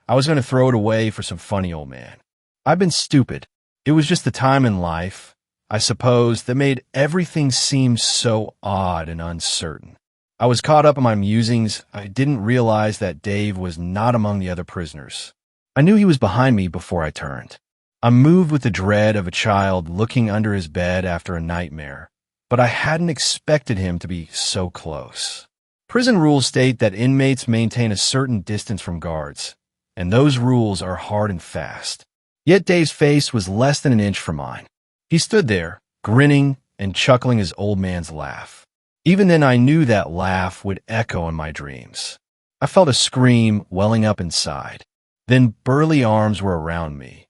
S1: I was going to throw it away for some funny old man. I've been stupid. It was just the time in life, I suppose, that made everything seem so odd and uncertain. I was caught up in my musings. I didn't realize that Dave was not among the other prisoners. I knew he was behind me before I turned. I moved with the dread of a child looking under his bed after a nightmare, but I hadn't expected him to be so close. Prison rules state that inmates maintain a certain distance from guards, and those rules are hard and fast. Yet Dave's face was less than an inch from mine. He stood there, grinning and chuckling his old man's laugh. Even then, I knew that laugh would echo in my dreams. I felt a scream welling up inside. Then burly arms were around me,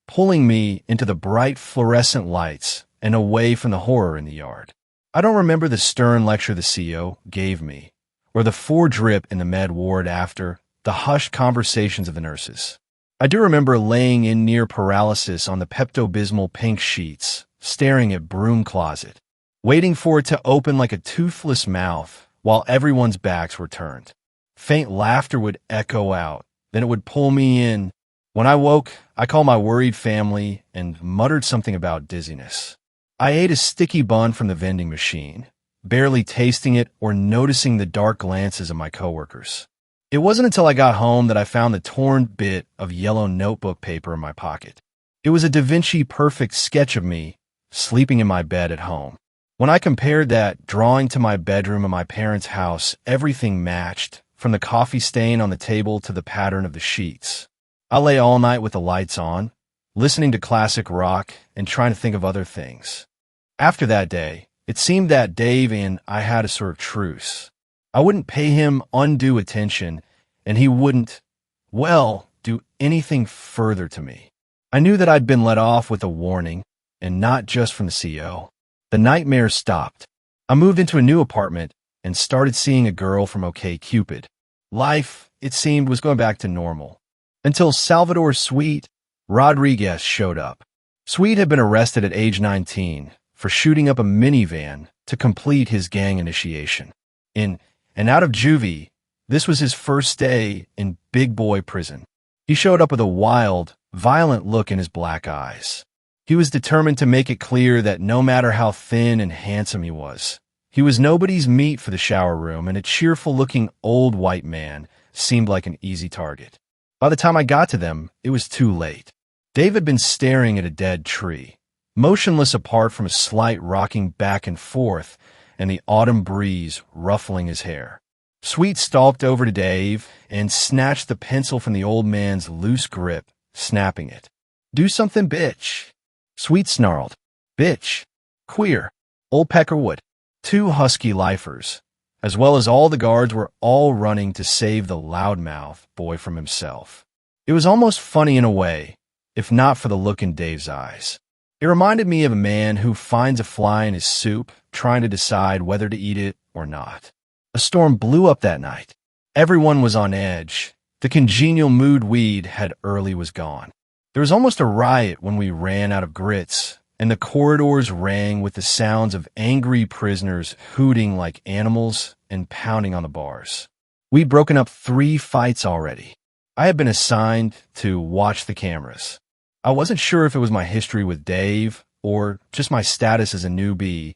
S1: pulling me into the bright fluorescent lights and away from the horror in the yard. I don't remember the stern lecture the CO gave me, or the four-drip in the med ward after, the hushed conversations of the nurses. I do remember laying in near paralysis on the Pepto-Bismol pink sheets, staring at broom closet, waiting for it to open like a toothless mouth while everyone's backs were turned. Faint laughter would echo out. Then it would pull me in. When I woke, I called my worried family and muttered something about dizziness. I ate a sticky bun from the vending machine, barely tasting it or noticing the dark glances of my coworkers. It wasn't until I got home that I found the torn bit of yellow notebook paper in my pocket. It was a Da Vinci perfect sketch of me sleeping in my bed at home. When I compared that drawing to my bedroom in my parents' house, everything matched, from the coffee stain on the table to the pattern of the sheets. I lay all night with the lights on, listening to classic rock and trying to think of other things. After that day, it seemed that Dave and I had a sort of truce. I wouldn't pay him undue attention, and he wouldn't, well, do anything further to me. I knew that I'd been let off with a warning, and not just from the CO. The nightmare stopped. I moved into a new apartment and started seeing a girl from OkCupid. Life, it seemed, was going back to normal. Until Salvador Sweet Rodriguez showed up. Sweet had been arrested at age 19 for shooting up a minivan to complete his gang initiation. In and out of juvie, this was his first day in big boy prison. He showed up with a wild, violent look in his black eyes. He was determined to make it clear that no matter how thin and handsome he was nobody's meat for the shower room, and a cheerful-looking old white man seemed like an easy target. By the time I got to them, it was too late. Dave had been staring at a dead tree, motionless apart from a slight rocking back and forth and the autumn breeze ruffling his hair. Sweet stalked over to Dave and snatched the pencil from the old man's loose grip, snapping it. "Do something, bitch." Sweet snarled. "Bitch. Queer. Old Peckerwood." Two husky lifers, as well as all the guards, were all running to save the loudmouth boy from himself. It was almost funny in a way, if not for the look in Dave's eyes. It reminded me of a man who finds a fly in his soup, trying to decide whether to eat it or not. A storm blew up that night. Everyone was on edge. The congenial mood weed had early was gone. There was almost a riot when we ran out of grits, and the corridors rang with the sounds of angry prisoners hooting like animals and pounding on the bars. We'd broken up 3 fights already. I had been assigned to watch the cameras. I wasn't sure if it was my history with Dave or just my status as a newbie,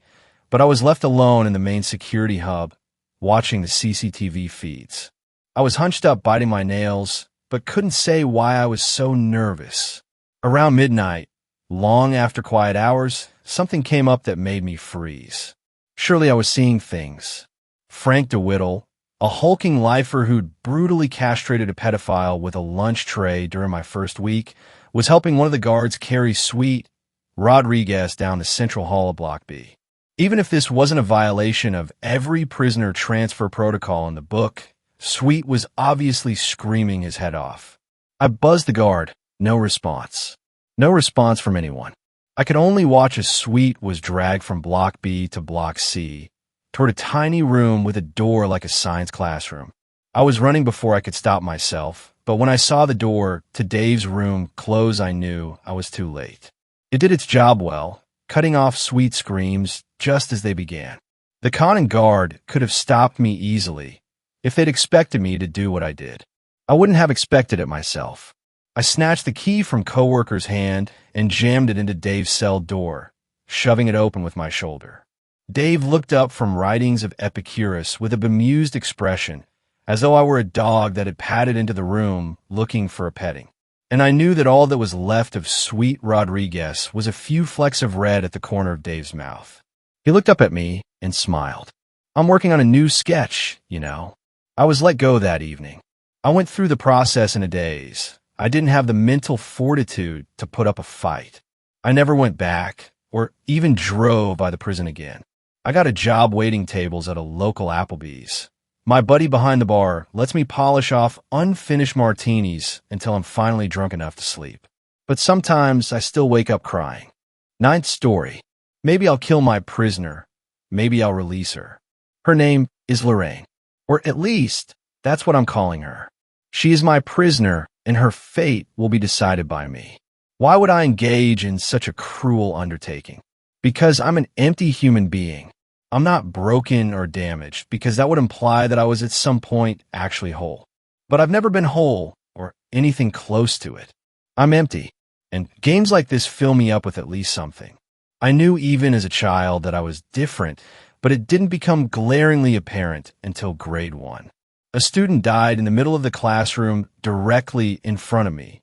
S1: but I was left alone in the main security hub, watching the CCTV feeds. I was hunched up biting my nails, but couldn't say why I was so nervous. Around midnight, long after quiet hours, something came up that made me freeze. Surely I was seeing things. Frank DeWittle, a hulking lifer who'd brutally castrated a pedophile with a lunch tray during my first week, was helping one of the guards carry Sweet Rodriguez down the central hall of Block B. Even if this wasn't a violation of every prisoner transfer protocol in the book, Sweet was obviously screaming his head off. I buzzed the guard. No response. No response from anyone. I could only watch as Sweet was dragged from Block B to Block C, toward a tiny room with a door like a science classroom. I was running before I could stop myself, but when I saw the door to Dave's room close, I knew I was too late. It did its job well, cutting off Sweet's screams just as they began. The con and guard could have stopped me easily if they'd expected me to do what I did. I wouldn't have expected it myself. I snatched the key from coworker's hand and jammed it into Dave's cell door, shoving it open with my shoulder. Dave looked up from writings of Epicurus with a bemused expression, as though I were a dog that had padded into the room looking for a petting. And I knew that all that was left of Sweet Rodriguez was a few flecks of red at the corner of Dave's mouth. He looked up at me and smiled. "I'm working on a new sketch, you know." I was let go that evening. I went through the process in a daze. I didn't have the mental fortitude to put up a fight. I never went back or even drove by the prison again. I got a job waiting tables at a local Applebee's. My buddy behind the bar lets me polish off unfinished martinis until I'm finally drunk enough to sleep. But sometimes I still wake up crying. 9th story. Maybe I'll kill my prisoner. Maybe I'll release her. Her name is Lorraine. Or at least, that's what I'm calling her. She is my prisoner, and her fate will be decided by me. Why would I engage in such a cruel undertaking? Because I'm an empty human being, I'm not broken or damaged because that would imply that I was at some point actually whole. But I've never been whole or anything close to it. I'm empty, and games like this fill me up with at least something. I knew even as a child that I was different, but it didn't become glaringly apparent until grade 1. A student died in the middle of the classroom directly in front of me.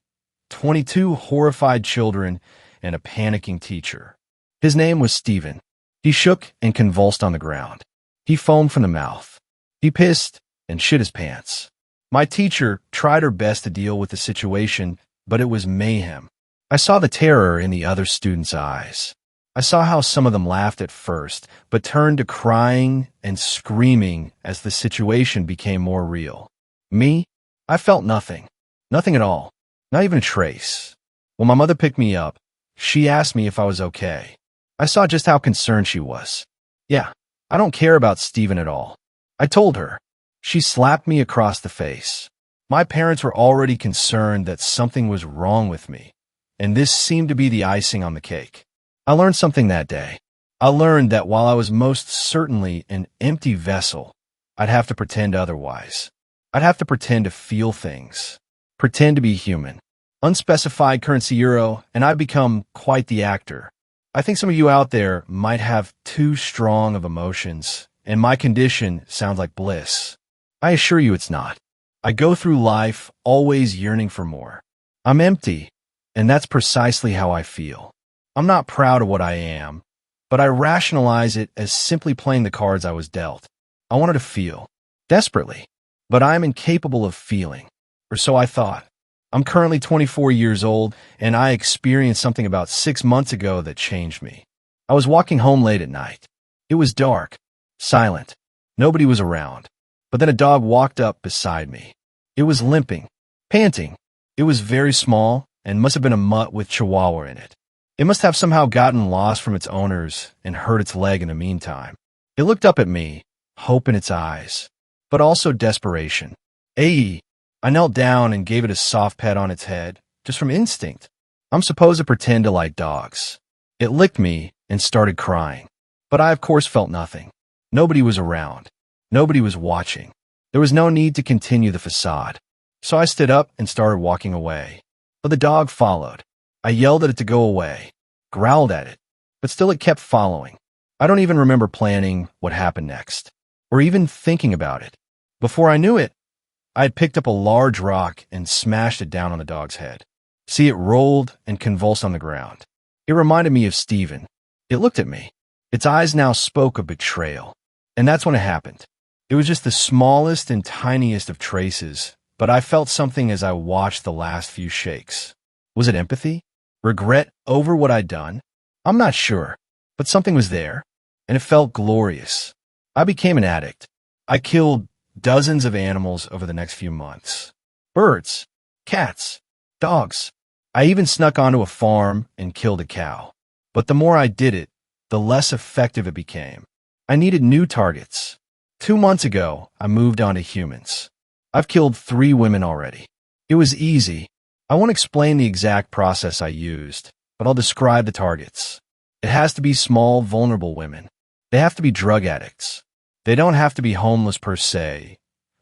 S1: 22 horrified children and a panicking teacher. His name was Stephen. He shook and convulsed on the ground. He foamed from the mouth. He pissed and shit his pants. My teacher tried her best to deal with the situation, but it was mayhem. I saw the terror in the other students' eyes. I saw how some of them laughed at first, but turned to crying and screaming as the situation became more real. Me? I felt nothing. Nothing at all. Not even a trace. When my mother picked me up, she asked me if I was okay. I saw just how concerned she was. Yeah, I don't care about Stephen at all. I told her. She slapped me across the face. My parents were already concerned that something was wrong with me, and this seemed to be the icing on the cake. I learned something that day. I learned that while I was most certainly an empty vessel, I'd have to pretend otherwise. I'd have to pretend to feel things. Pretend to be human. Unspecified currency euro, and I've become quite the actor. I think some of you out there might have too strong of emotions, and my condition sounds like bliss. I assure you it's not. I go through life always yearning for more. I'm empty, and that's precisely how I feel. I'm not proud of what I am, but I rationalize it as simply playing the cards I was dealt. I wanted to feel, desperately, but I am incapable of feeling, or so I thought. I'm currently 24 years old, and I experienced something about 6 months ago that changed me. I was walking home late at night. It was dark, silent. Nobody was around. But then a dog walked up beside me. It was limping, panting. It was very small and must have been a mutt with Chihuahua in it. It must have somehow gotten lost from its owners and hurt its leg in the meantime. It looked up at me, hope in its eyes, but also desperation. I knelt down and gave it a soft pet on its head, just from instinct. I'm supposed to pretend to like dogs. It licked me and started crying. But I, of course, felt nothing. Nobody was around. Nobody was watching. There was no need to continue the facade. So I stood up and started walking away. But the dog followed. I yelled at it to go away, growled at it, but still it kept following. I don't even remember planning what happened next, or even thinking about it. Before I knew it, I had picked up a large rock and smashed it down on the dog's head. See, it rolled and convulsed on the ground. It reminded me of Stephen. It looked at me. Its eyes now spoke of betrayal. And that's when it happened. It was just the smallest and tiniest of traces, but I felt something as I watched the last few shakes. Was it empathy? Regret over what I'd done? I'm not sure, but something was there, and it felt glorious. I became an addict. I killed dozens of animals over the next few months. Birds, cats, dogs. I even snuck onto a farm and killed a cow. But the more I did it, the less effective it became. I needed new targets. 2 months ago, I moved on to humans. I've killed 3 women already. It was easy. I won't explain the exact process I used, but I'll describe the targets. It has to be small, vulnerable women. They have to be drug addicts. They don't have to be homeless per se,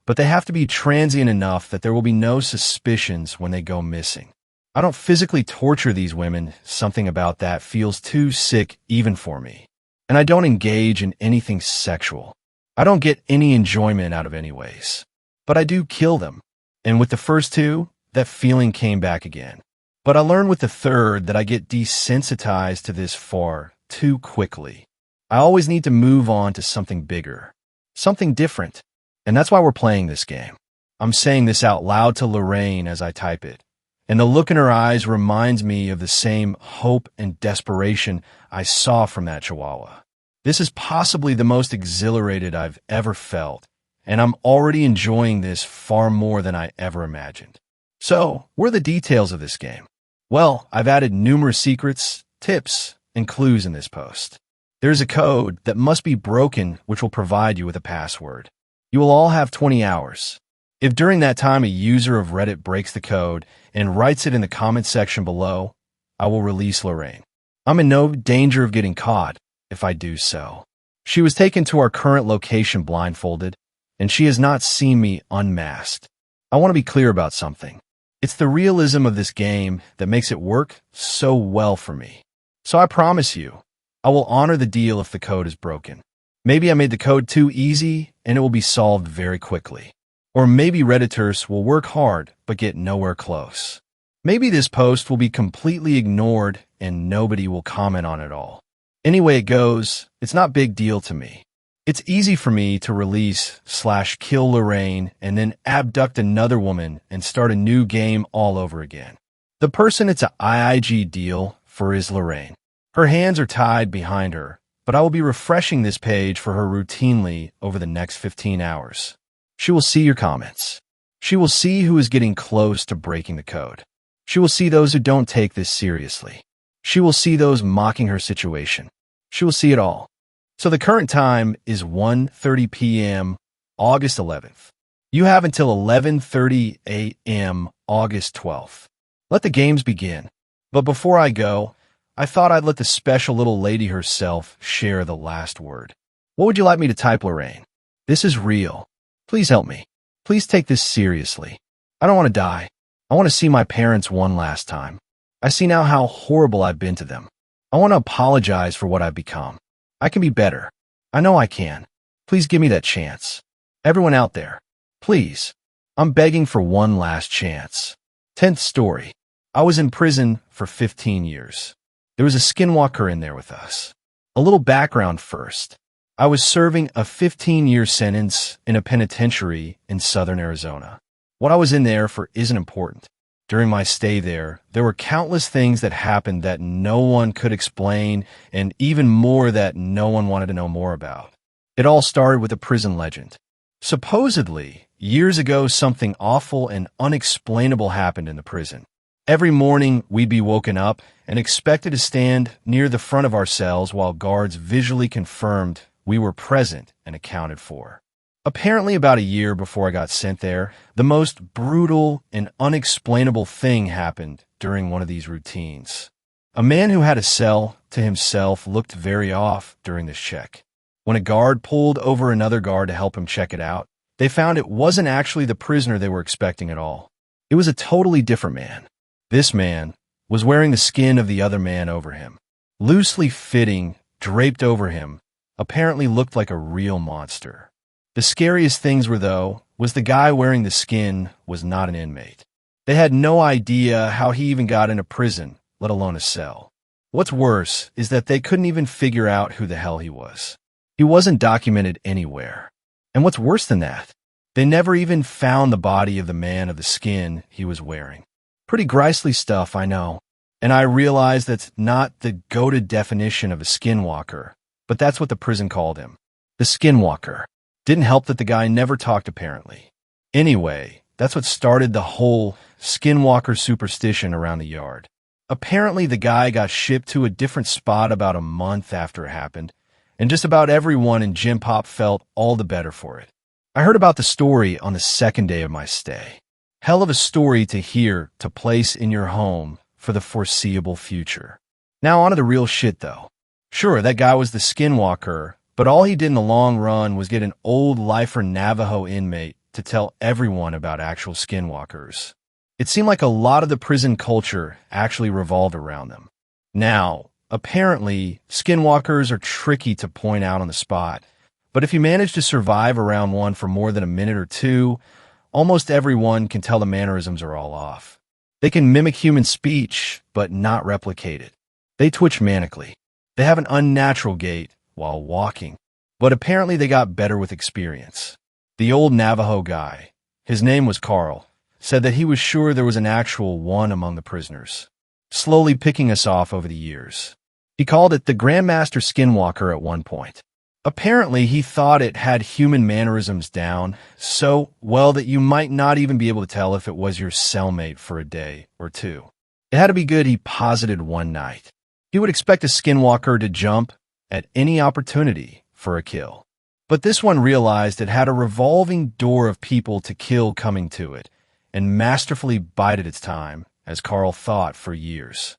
S1: but they have to be transient enough that there will be no suspicions when they go missing. I don't physically torture these women. Something about that feels too sick even for me. And I don't engage in anything sexual. I don't get any enjoyment out of anyways. But I do kill them. And with the first 2, that feeling came back again. But I learned with the 3rd that I get desensitized to this far too quickly. I always need to move on to something bigger, something different. And that's why we're playing this game. I'm saying this out loud to Lorraine as I type it. And the look in her eyes reminds me of the same hope and desperation I saw from that Chihuahua. This is possibly the most exhilarated I've ever felt, and I'm already enjoying this far more than I ever imagined. So, what are the details of this game? Well, I've added numerous secrets, tips, and clues in this post. There's a code that must be broken which will provide you with a password. You will all have 20 hours. If during that time a user of Reddit breaks the code and writes it in the comment section below, I will release Lorraine. I'm in no danger of getting caught if I do so. She was taken to our current location blindfolded, and she has not seen me unmasked. I want to be clear about something. It's the realism of this game that makes it work so well for me. So I promise you, I will honor the deal if the code is broken. Maybe I made the code too easy and it will be solved very quickly. Or maybe Redditors will work hard but get nowhere close. Maybe this post will be completely ignored and nobody will comment on it all. Anyway it goes, it's not big deal to me. It's easy for me to release/kill Lorraine and then abduct another woman and start a new game all over again. The person it's a IIG deal for is Lorraine. Her hands are tied behind her, but I will be refreshing this page for her routinely over the next 15 hours. She will see your comments. She will see who is getting close to breaking the code. She will see those who don't take this seriously. She will see those mocking her situation. She will see it all. So the current time is 1:30 p.m. August 11th. You have until 11:30 a.m. August 12th. Let the games begin. But before I go, I thought I'd let the special little lady herself share the last word. What would you like me to type, Lorraine? This is real. Please help me. Please take this seriously. I don't want to die. I want to see my parents one last time. I see now how horrible I've been to them. I want to apologize for what I've become. I can be better. I know I can. Please give me that chance. Everyone out there, please. I'm begging for one last chance. 10th story. I was in prison for 15 years. There was a skinwalker in there with us. A little background first. I was serving a 15-year sentence in a penitentiary in southern Arizona. What I was in there for isn't important. During my stay there were countless things that happened that no one could explain and even more that no one wanted to know more about. It all started with a prison legend. Supposedly, years ago something awful and unexplainable happened in the prison. Every morning we'd be woken up and expected to stand near the front of our cells while guards visually confirmed we were present and accounted for. Apparently about a year before I got sent there, the most brutal and unexplainable thing happened during one of these routines. A man who had a cell to himself looked very off during this check. When a guard pulled over another guard to help him check it out, they found it wasn't actually the prisoner they were expecting at all. It was a totally different man. This man was wearing the skin of the other man over him. Loosely fitting, draped over him, apparently looked like a real monster. The scariest things were, though, was the guy wearing the skin was not an inmate. They had no idea how he even got into prison, let alone a cell. What's worse is that they couldn't even figure out who the hell he was. He wasn't documented anywhere. And what's worse than that, they never even found the body of the man of the skin he was wearing. Pretty grisly stuff, I know. And I realize that's not the goated definition of a skinwalker, but that's what the prison called him. The skinwalker. Didn't help that the guy never talked, apparently. Anyway, that's what started the whole skinwalker superstition around the yard. Apparently, the guy got shipped to a different spot about a month after it happened, and just about everyone in Gym Pop felt all the better for it. I heard about the story on the second day of my stay. Hell of a story to hear to place in your home for the foreseeable future. Now on to the real shit, though. Sure, that guy was the skinwalker, but all he did in the long run was get an old lifer Navajo inmate to tell everyone about actual skinwalkers. It seemed like a lot of the prison culture actually revolved around them. Now, apparently, skinwalkers are tricky to point out on the spot, but if you manage to survive around one for more than a minute or two, almost everyone can tell the mannerisms are all off. They can mimic human speech, but not replicate it. They twitch manically. They have an unnatural gait while walking, but apparently they got better with experience. The old Navajo guy, his name was Carl, said that he was sure there was an actual one among the prisoners, slowly picking us off over the years. He called it the Grandmaster Skinwalker at one point. Apparently, he thought it had human mannerisms down so well that you might not even be able to tell if it was your cellmate for a day or two. It had to be good, he posited one night. He would expect a skinwalker to jump at any opportunity for a kill. But this one realized it had a revolving door of people to kill coming to it, and masterfully bided its time, as Carl thought for years.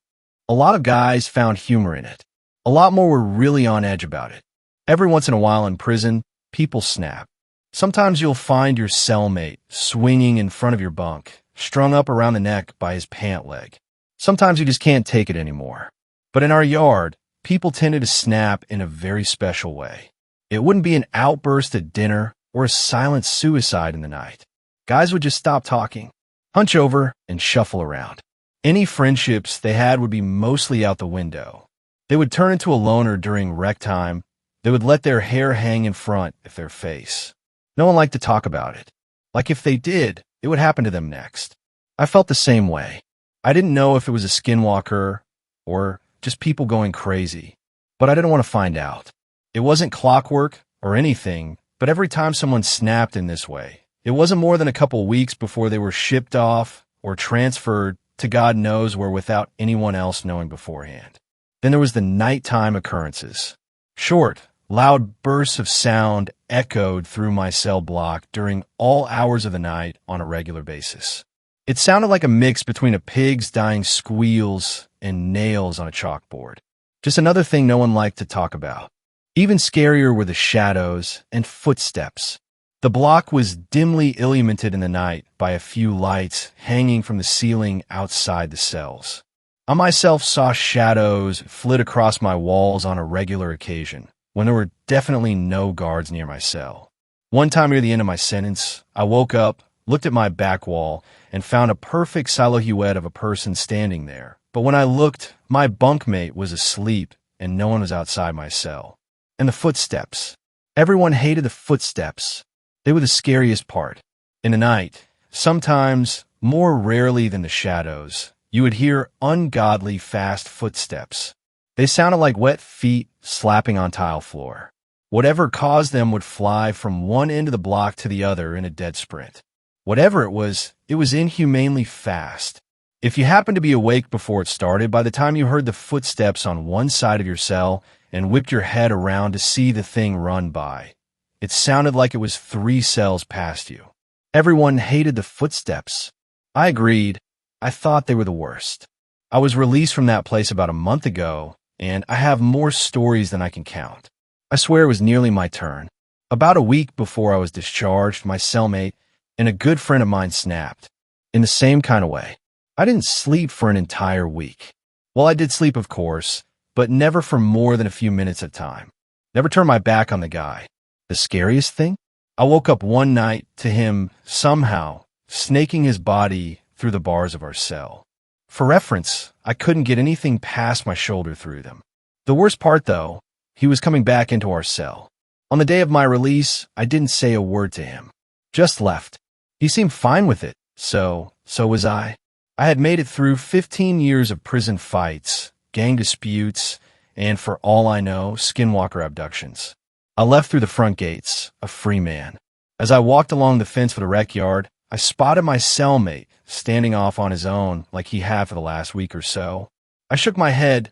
S1: A lot of guys found humor in it. A lot more were really on edge about it. Every once in a while in prison, people snap. Sometimes you'll find your cellmate swinging in front of your bunk, strung up around the neck by his pant leg. Sometimes you just can't take it anymore. But in our yard, people tended to snap in a very special way. It wouldn't be an outburst at dinner or a silent suicide in the night. Guys would just stop talking, hunch over, and shuffle around. Any friendships they had would be mostly out the window. They would turn into a loner during rec time. They would let their hair hang in front of their face. No one liked to talk about it. Like if they did, it would happen to them next. I felt the same way. I didn't know if it was a skinwalker or just people going crazy, but I didn't want to find out. It wasn't clockwork or anything, but every time someone snapped in this way, it wasn't more than a couple weeks before they were shipped off or transferred to God knows where without anyone else knowing beforehand. Then there was the nighttime occurrences. Short, loud bursts of sound echoed through my cell block during all hours of the night on a regular basis. It sounded like a mix between a pig's dying squeals and nails on a chalkboard. Just another thing no one liked to talk about. Even scarier were the shadows and footsteps. The block was dimly illuminated in the night by a few lights hanging from the ceiling outside the cells. I myself saw shadows flit across my walls on a regular occasion, when there were definitely no guards near my cell. One time near the end of my sentence, I woke up, looked at my back wall, and found a perfect silhouette of a person standing there. But when I looked, my bunkmate was asleep and no one was outside my cell. And the footsteps. Everyone hated the footsteps. They were the scariest part. In the night, sometimes, more rarely than the shadows, you would hear ungodly fast footsteps. They sounded like wet feet slapping on tile floor. Whatever caused them would fly from one end of the block to the other in a dead sprint. Whatever it was inhumanely fast. If you happened to be awake before it started, by the time you heard the footsteps on one side of your cell and whipped your head around to see the thing run by, it sounded like it was 3 cells past you. Everyone hated the footsteps. I agreed. I thought they were the worst. I was released from that place about a month ago, and I have more stories than I can count. I swear it was nearly my turn. About a week before I was discharged, my cellmate and a good friend of mine snapped. In the same kind of way. I didn't sleep for an entire week. Well, I did sleep, of course, but never for more than a few minutes at a time. Never turned my back on the guy. The scariest thing? I woke up one night to him somehow snaking his body through the bars of our cell. For reference, I couldn't get anything past my shoulder through them. The worst part, though, he was coming back into our cell. On the day of my release, I didn't say a word to him. Just left. He seemed fine with it, so was I. I had made it through 15 years of prison fights, gang disputes, and for all I know, skinwalker abductions. I left through the front gates, a free man. As I walked along the fence for the rec yard, I spotted my cellmate standing off on his own like he had for the last week or so. I shook my head,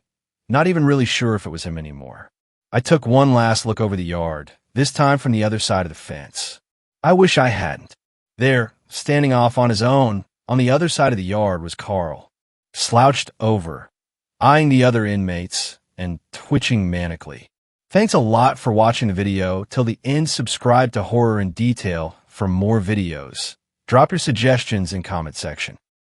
S1: not even really sure if it was him anymore. I took one last look over the yard, this time from the other side of the fence. I wish I hadn't. There, standing off on his own, on the other side of the yard was Carl, slouched over, eyeing the other inmates and twitching manically. Thanks a lot for watching the video till the end. Subscribe to Horror in Detail for more videos. Drop your suggestions in comment section.